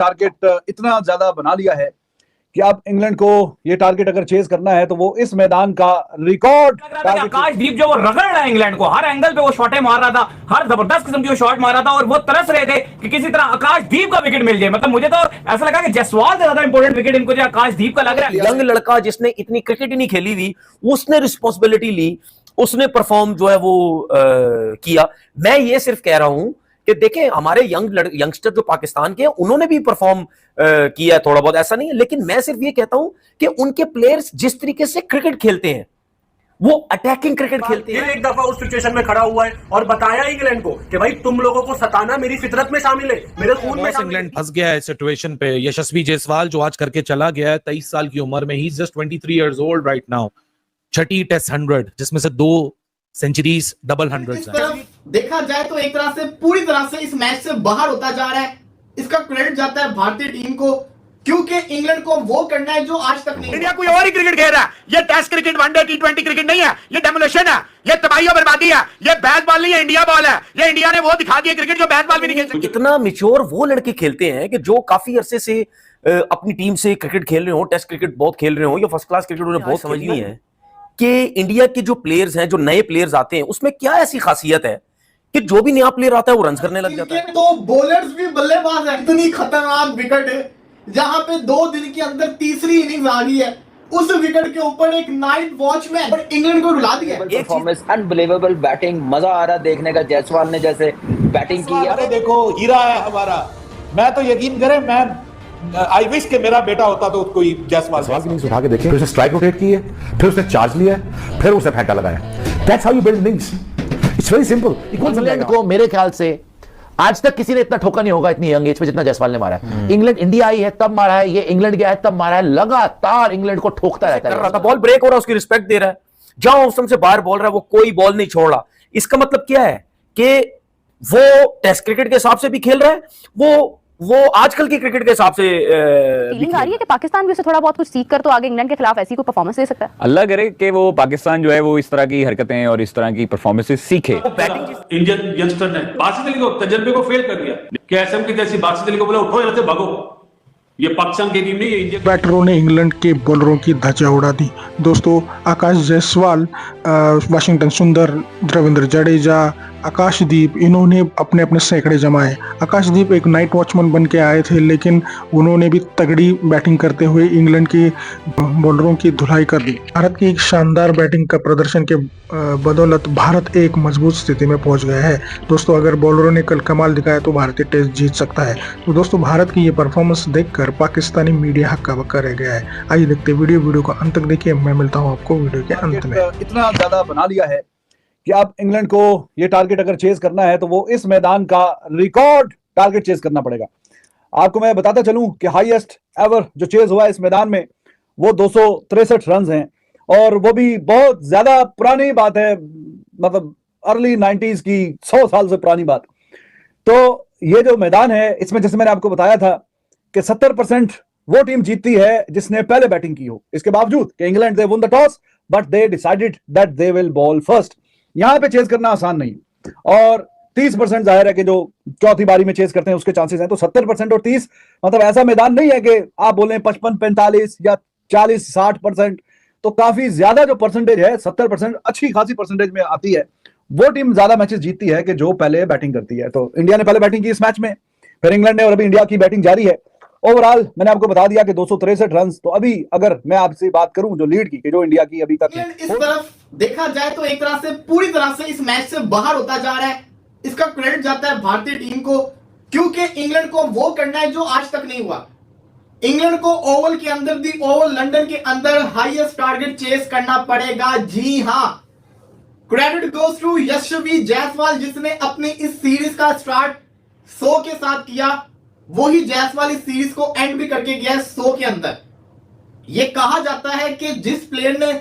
Target इतना ज्यादा बना लिया है कि अब इंग्लैंड को ये टारगेट अगर चेज करना है तो वो इस मैदान का रिकॉर्ड आकाशदीप जो वो रगड़ रहा है इंग्लैंड को, हर एंगल पे वो शॉटें मार रहा था, हर जबरदस्त किस्म की वो शॉट मार रहा था और वो तरस रहे थे कि किसी तरह आकाशदीप का विकेट मिल जाए। मतलब मुझे तो ऐसा लगा कि जायसवाल से ज्यादा इंपॉर्टेंट विकेट इनको जो आकाशदीप का लग रहा है। यंग लड़का जिसने इतनी क्रिकेट ही नहीं खेली हुई, उसने रिस्पॉन्सिबिलिटी ली, उसने परफॉर्म जो है वो किया। मैं ये सिर्फ कह रहा हूं कि देखें हमारे यंगस्टर जो पाकिस्तान के हैं उन्होंने भी परफॉर्म किया है थोड़ा बहुत, ऐसा नहीं है। लेकिन मैं सिर्फ ये कहता हूं कि उनके प्लेयर्स जिस तरीके से क्रिकेट खेलते हैं वो अटैकिंग क्रिकेट खेलते हैं। एक दफा उस सिचुएशन में खड़ा हुआ है और बताया इंग्लैंड को कि भाई तुम लोगों को सताना मेरी फितरत में शामिल है, मेरे खून में शामिल है। इंग्लैंड फंस गया है सिचुएशन पे। यशस्वी जायसवाल जो आज करके चला गया है 23 साल की उम्र में, he is just 23 years old right now. Chhathi test 100 जिसमें से 2 सेंचुरीज डबल 100s हैं। देखा जाए तो एक तरह से पूरी तरह से इस मैच से बाहर होता जा रहा है। इसका क्रेडिट जाता है भारतीय टीम को, क्योंकि इंग्लैंड को वो करना है जो आज तक नहीं। इंडिया कोई और ही क्रिकेट खेल रहा है। ये test cricket, one day, T20 cricket नहीं है, ये डेमोलेशन है, ये तबाही और बर्बादी है, ये बैट बॉल नहीं है, इंडिया बॉल है। ये इंडिया ने वो दिखा दिया क्रिकेट जो बैट बॉल भी नहीं खेल सकते। इतना मिच्योर वो लड़के खेलते हैं कि जो काफी अरसे से अपनी टीम से क्रिकेट खेल रहे हो, टेस्ट क्रिकेट बहुत खेल रहे हो या फर्स्ट क्लास क्रिकेट उन्हें बहुत समझनी है कि इंडिया के जो प्लेयर्स हैं, जो नए प्लेयर्स आते हैं, उसमें क्या ऐसी खासियत है कि जो भी नया प्लेयर आता है वो रन करने लग जाता है। तो बॉलर्स भी बल्लेबाज है, इतनी खतरनाक विकेट है जहां पे 2 दिन के अंदर तीसरी इनिंग्स आ गई है। उस विकेट के ऊपर एक नाइट वॉचमैन और इंग्लैंड को रुला दिया। परफॉर्मेंस, अनबिलीवेबल बैटिंग, मजा आ रहा देखने का। जायसवाल ने जैसे बैटिंग की। अरे देखो हीरा है हमारा। मैं तो यकीन करें, मैं आई विश के मेरा बेटा होता तो उसको जायसवाल की इनिंग्स उठा के देखें, फिर उसने स्ट्राइक रोटेट की है, फिर उसने चार्ज लिया है, फिर उसने फेंका लगाया। That's how you build innings. It's very simple. England को मेरे ख्याल से आज तक किसी ने इतना ठोका नहीं होगा इतनी यंग एज पे जितना जायसवाल ने मारा है। इंग्लैंड इंडिया आई है तब मारा है, ये इंग्लैंड गया है तब मारा है। लगातार इंग्लैंड को ठोकता रहता है। बॉल ब्रेक हो रहा है, उसकी रिस्पेक्ट दे रहा है। जहां ऑफ से बाहर बोल रहा है वो कोई बॉल नहीं छोड़ रहा। इसका मतलब क्या है कि वो टेस्ट क्रिकेट के हिसाब से भी खेल रहा है, वो आजकल की क्रिकेट के हिसाब से फीलिंग आ रही है कि पाकिस्तान भी उसे थोड़ा बहुत कुछ सीख कर तो आगे इंग्लैंड के खिलाफ ऐसी कोई परफॉर्मेंस दे सकता है। अल्लाह करे कि वो पाकिस्तान जो है वो इस तरह की हरकतें और इस तरह की परफॉर्मेंसेस सीखे। इंडियन यंगस्टर ने बासित अली को तजर्बे को फेल कर दिया कि एसएम की जैसी बासित अली को बोला उठो यहाँ से भागो। ये पाकिस्तान की टीम नहीं है, इंडिया। बैटरों ने इंग्लैंड के बॉलरों की धज्जियां उड़ा दी। दोस्तों, आकाश जायसवाल, वाशिंगटन सुंदर, रविंद्र जडेजा, आकाशदीप, इन्होंने अपने अपने सैकड़े जमाए। आकाशदीप एक नाइट वॉचमैन बन के आए थे, लेकिन उन्होंने भी तगड़ी बैटिंग करते हुए इंग्लैंड की बॉलरों की धुलाई कर दी। भारत की एक शानदार बैटिंग का प्रदर्शन के बदौलत भारत एक मजबूत स्थिति में पहुंच गया है। दोस्तों, अगर बॉलरों ने कल कमाल दिखाया तो भारतीय टेस्ट जीत सकता है। तो दोस्तों, भारत की ये परफॉर्मेंस देखकर पाकिस्तानी मीडिया हक्का बक्का रह गया है। आइए देखते वीडियो को अंत तक देखिए। मैं मिलता हूँ आपको वीडियो के अंत में। इतना ज्यादा बना लिया है कि अब इंग्लैंड को ये टारगेट अगर चेज करना है तो वो इस मैदान का रिकॉर्ड टारगेट चेज करना पड़ेगा। आपको मैं बताता चलूं कि हाईएस्ट एवर जो चेज हुआ है इस मैदान में वो 263 रन हैं, और वो भी बहुत ज्यादा पुरानी बात है, मतलब अर्ली 90s की 100 साल से पुरानी बात। तो ये जो मैदान है इसमें जैसे मैंने आपको बताया था कि 70% वो टीम जीतती है जिसने पहले बैटिंग की हो। इसके बावजूद कि England they one the toss but they decided that they will ball first. यहां पे चेज करना आसान नहीं, और 30% जाहिर है कि जो चौथी बारी में चेज करते हैं उसके चांसेस हैं। तो 70% और 30 मतलब ऐसा मैदान नहीं है कि आप बोलें 55-45 या 40-60%। तो काफी ज्यादा जो परसेंटेज है 70% अच्छी खासी परसेंटेज में आती है। वो टीम ज्यादा मैचेस जीतती है कि जो पहले बैटिंग करती है। तो इंडिया ने पहले बैटिंग की इस मैच में, फिर इंग्लैंड ने, और अभी इंडिया की बैटिंग जारी है। ओवरऑल मैंने आपको बता दिया कि 263 रन। तो अभी अगर मैं आपसे बात करूं जो लीड की कि जो इंडिया की अभी तक इस तरफ देखा जाए तो एक तरह से पूरी तरह से इस मैच से बाहर होता जा रहा है। इसका क्रेडिट जाता है भारतीय टीम को, क्योंकि इंग्लैंड को वो करना है जो आज तक नहीं हुआ। इंग्लैंड को ओवल के अंदर, दी ओवल लंदन के अंदर हाईएस्ट टारगेट चेस करना पड़ेगा। जी हां, क्रेडिट गोज टू यशस्वी जायसवाल जिसने अपनी इस सीरीज का स्टार्ट 100 के साथ किया। वही जायसवाल इस सीरीज को एंड भी करके गया 100 के अंदर। यह कहा जाता है कि जिस प्लेयर ने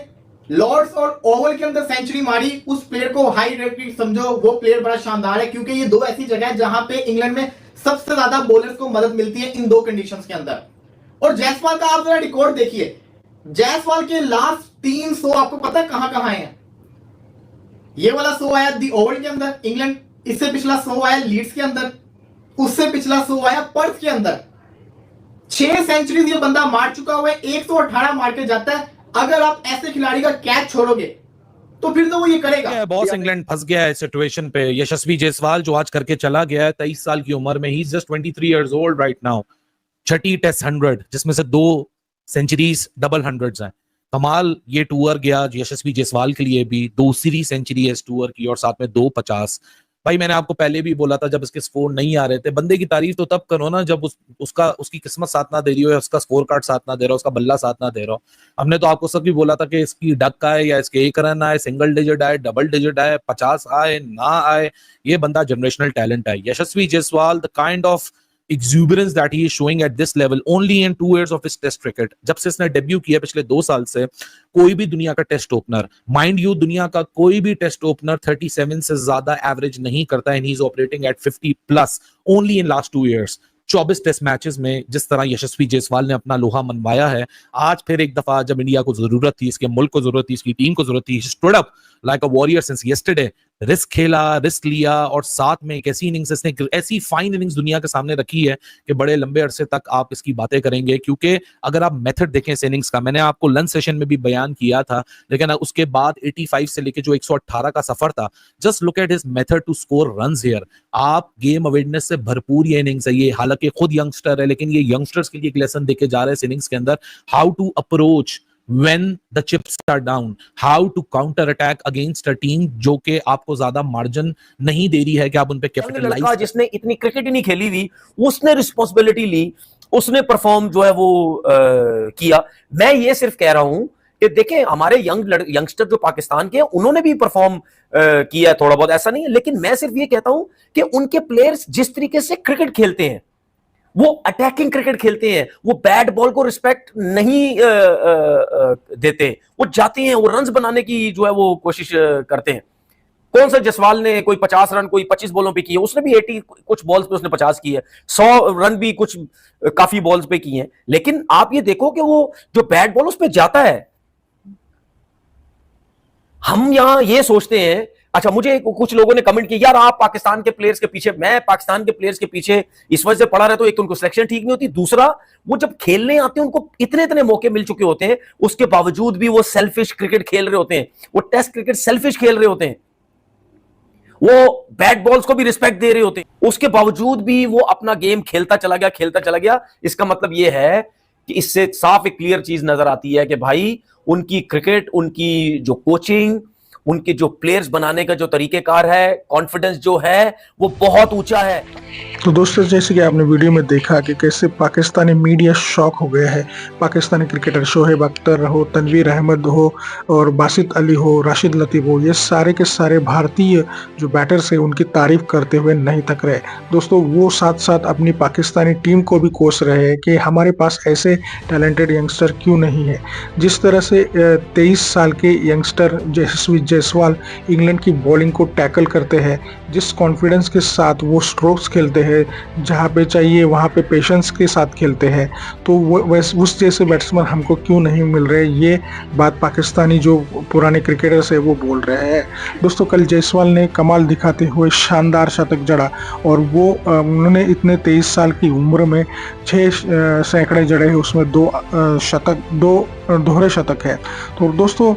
लॉर्ड्स और ओवल के अंदर सेंचुरी मारी उस प्लेयर को हाई रेटेड समझो, वो प्लेयर बड़ा शानदार है, क्योंकि ये 2 ऐसी जगह है जहां पे इंग्लैंड में सबसे ज्यादा बॉलर्स को मदद मिलती है इन 2 कंडीशंस के अंदर। और जायसवाल का आप जरा रिकॉर्ड देखिए, जायसवाल के लास्ट 3 100 आपको पता है कहां कहां हैं। ये वाला 100 आया दी ओवल के अंदर इंग्लैंड, इससे पिछला 100 आया लीड्स के अंदर, उससे पिछला 100 आया पर्थ के अंदर, 6 सेंचुरीज ये बंदा मार चुका हुआ है, 118 मार के जाता है। अगर आप ऐसे खिलाड़ी का कैच छोड़ोगे तो फिर तो वो ये करेगा। बॉस इंग्लैंड फंस गया है सिचुएशन पे। यशस्वी जायसवाल जो आज करके चला गया है 23 साल की उम्र में, he is just 23 years old right now. Chhathi test 100 जिसमें से 2 सेंचुरीज डबल 100s हैं। कमाल ये टूर गया यशस्वी जायसवाल के लिए भी, दूसरी सेंचुरी है इस टूर की और साथ में 2 50। भाई मैंने आपको पहले भी बोला था जब इसके स्कोर नहीं आ रहे थे, बंदे की तारीफ तो तब करो ना जब उसकी किस्मत साथ ना दे रही हो, या उसका स्कोर कार्ड साथ ना दे रहा हो, उसका बल्ला साथ ना दे रहा हो। हमने तो आपको सब भी बोला था कि इसकी डक आए या इसके 1 रन आए, सिंगल डिजिट आए, डबल डिजिट आए, 50 आए ना आए, ये बंदा जनरेशनल टैलेंट है। Yashasvi Jaiswal the kind of exuberance that he is showing at this level only in 2 years of his test cricket। जब से इसने डेब्यू किया पिछले 2 साल से, कोई भी दुनिया का टेस्ट ओपनर, माइंड यू दुनिया का कोई भी टेस्ट ओपनर 37 से ज्यादा एवरेज नहीं करता है, and he is operating at 50+ only in last 2 years। 24 test matches में जिस तरह यशस्वी जायसवाल ने अपना लोहा मनवाया है, आज फिर एक दफा जब इंडिया को जरूरत थी, इसके मुल्क को जरूरत थी, इसकी टीम को जरूरत थी, stood up like a warrior since yesterday. Risk खेला, रिस्क लिया, और साथ में एक ऐसी इनिंग्स इसने, ऐसी फाइन इनिंग्स दुनिया के सामने रखी है कि बड़े लंबे अरसे तक आप इसकी बातें करेंगे। क्योंकि अगर आप मेथड देखें इस इनिंग्स का, मैंने आपको लंच सेशन में भी बयान किया था, लेकिन उसके बाद 85 से लेके जो 118 का सफर था, just look at his method to score runs here. आप गेम अवेयरनेस से भरपूर ये इनिंग्स है। ये हालांकि खुद यंगस्टर है, लेकिन ये यंगस्टर्स के लिए एक लेसन देके जा रहे हैं इस इनिंग्स के अंदर, how to approach when the chips are down, how to counter attack against a team जो कि आपको ज्यादा मार्जिन नहीं दे रही है कि आप उन पे कैपिटलाइज। जिसने इतनी क्रिकेट ही नहीं खेली थी, उसने रिस्पॉन्सिबिलिटी ली, उसने परफॉर्म जो है वो किया। मैं ये सिर्फ कह रहा हूं कि देखें हमारे यंगस्टर जो पाकिस्तान के हैं, उन्होंने भी परफॉर्म किया थोड़ा बहुत, ऐसा नहीं है। लेकिन मैं सिर्फ ये कहता हूं कि उनके प्लेयर्स जिस तरीके से क्रिकेट खेलते हैं, वो अटैकिंग क्रिकेट खेलते हैं, वो बैट बॉल को रिस्पेक्ट नहीं देते, वो जाते हैं, वो रन्स बनाने की जो है वो कोशिश करते हैं। कौन सा जायसवाल ने कोई 50 रन कोई 25 बॉलों पे किए, उसने भी 80 कुछ बॉल्स पे उसने 50 किए, 100 रन भी कुछ काफी बॉल्स पे किए हैं। लेकिन आप ये देखो कि वो जो बैट बॉल उस पे जाता है, हम यहां ये सोचते हैं। अच्छा, मुझे कुछ लोगों ने कमेंट किया, यार आप पाकिस्तान के प्लेयर्स के पीछे, मैं पाकिस्तान के प्लेयर्स के पीछे इस वजह से पड़ा रहता हूं, एक तो उनको सिलेक्शन ठीक नहीं होती, दूसरा वो जब खेलने आते हैं उनको इतने मौके मिल चुके होते हैं, उसके बावजूद भी वो सेल्फिश क्रिकेट खेल रहे होते हैं, वो टेस्ट क्रिकेट सेल्फिश खेल रहे होते हैं, वो बैट बॉल्स को भी रिस्पेक्ट दे रहे होते हैं, उसके बावजूद भी वो अपना गेम खेलता चला गया। इसका मतलब ये है कि इससे साफ एक क्लियर चीज नजर आती है कि भाई उनकी क्रिकेट, उनकी जो कोचिंग, उनके जो प्लेयर्स बनाने का जो तरीकेकार है, कॉन्फिडेंस जो है वो बहुत ऊंचा है। तो दोस्तों, जैसे कि आपने वीडियो में देखा कि कैसे पाकिस्तानी मीडिया शॉक हो गया है। पाकिस्तानी क्रिकेटर शोएब अख्तर हो, तनवीर अहमद हो और बासित अली हो, राशिद लतीफ़ हो, ये सारे के सारे भारतीय जो बैटर्स हैं उनकी तारीफ करते हुए नहीं थक रहे। दोस्तों, वो साथ साथ अपनी पाकिस्तानी टीम को भी कोस रहे हैं कि हमारे पास ऐसे टैलेंटेड यंगस्टर क्यों नहीं है। जिस तरह से 23 साल के यंगस्टर यशस्वी जायसवाल इंग्लैंड की बॉलिंग को टैकल करते हैं, जिस कॉन्फिडेंस के साथ वो स्ट्रोक्स खेलते हैं, जहाँ पे चाहिए वहाँ पे पेशेंस के साथ खेलते हैं, तो उस जैसे बैट्समैन हमको क्यों नहीं मिल रहे, ये बात पाकिस्तानी जो पुराने क्रिकेटर्स है वो बोल रहे हैं। दोस्तों, कल जायसवाल ने कमाल दिखाते हुए शानदार शतक जड़ा, और वो उन्होंने इतने 23 साल की उम्र में 6 सैकड़े जड़े हैं, उसमें 2 दोहरे शतक है। तो दोस्तों,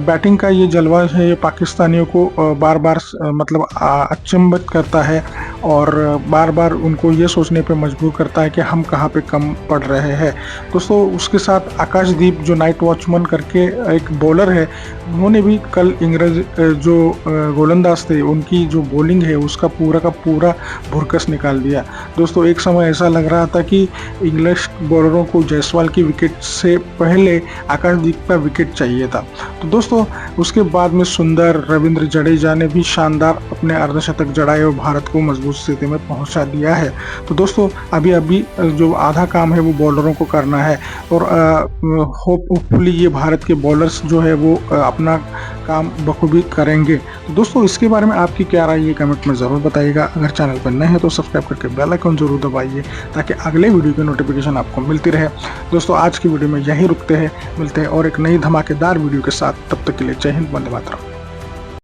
बैटिंग का ये जलवा है, ये पाकिस्तानियों को बार बार मतलब अचंभित करता है और बार बार उनको ये सोचने पे मजबूर करता है कि हम कहाँ पे कम पड़ रहे हैं। दोस्तों, उसके साथ आकाशदीप जो नाइट वॉचमैन करके एक बॉलर है, उन्होंने भी कल इंग्लैंड जो गोलंदाज थे उनकी जो बॉलिंग है उसका पूरा का पूरा भुरकस निकाल दिया। दोस्तों, एक समय ऐसा लग रहा था कि इंग्लिश बॉलरों को जायसवाल की विकेट से पहले आकाशदीप का विकेट चाहिए था। तो दोस्तों, उसके बाद में सुंदर रविंद्र जडेजा ने भी शानदार अपने अर्धशतक जड़ाए और भारत को मजबूत स्थिति में पहुंचा दिया है। तो दोस्तों, अभी जो आधा काम है वो बॉलरों को करना है, और होपफुली ये भारत के बॉलर्स जो है वो अपना काम बखूबी करेंगे। तो दोस्तों, इसके बारे में आपकी क्या राय है कमेंट में ज़रूर बताइएगा। अगर चैनल पर नए हैं तो सब्सक्राइब करके बेल आइकन जरूर दबाइए ताकि अगले वीडियो की नोटिफिकेशन आपको मिलती रहे। दोस्तों, आज की वीडियो में यहीं रुकते हैं, मिलते हैं और एक नई धमाकेदार वीडियो के साथ। तब तक के लिए जय हिंद, वंदे मातरम।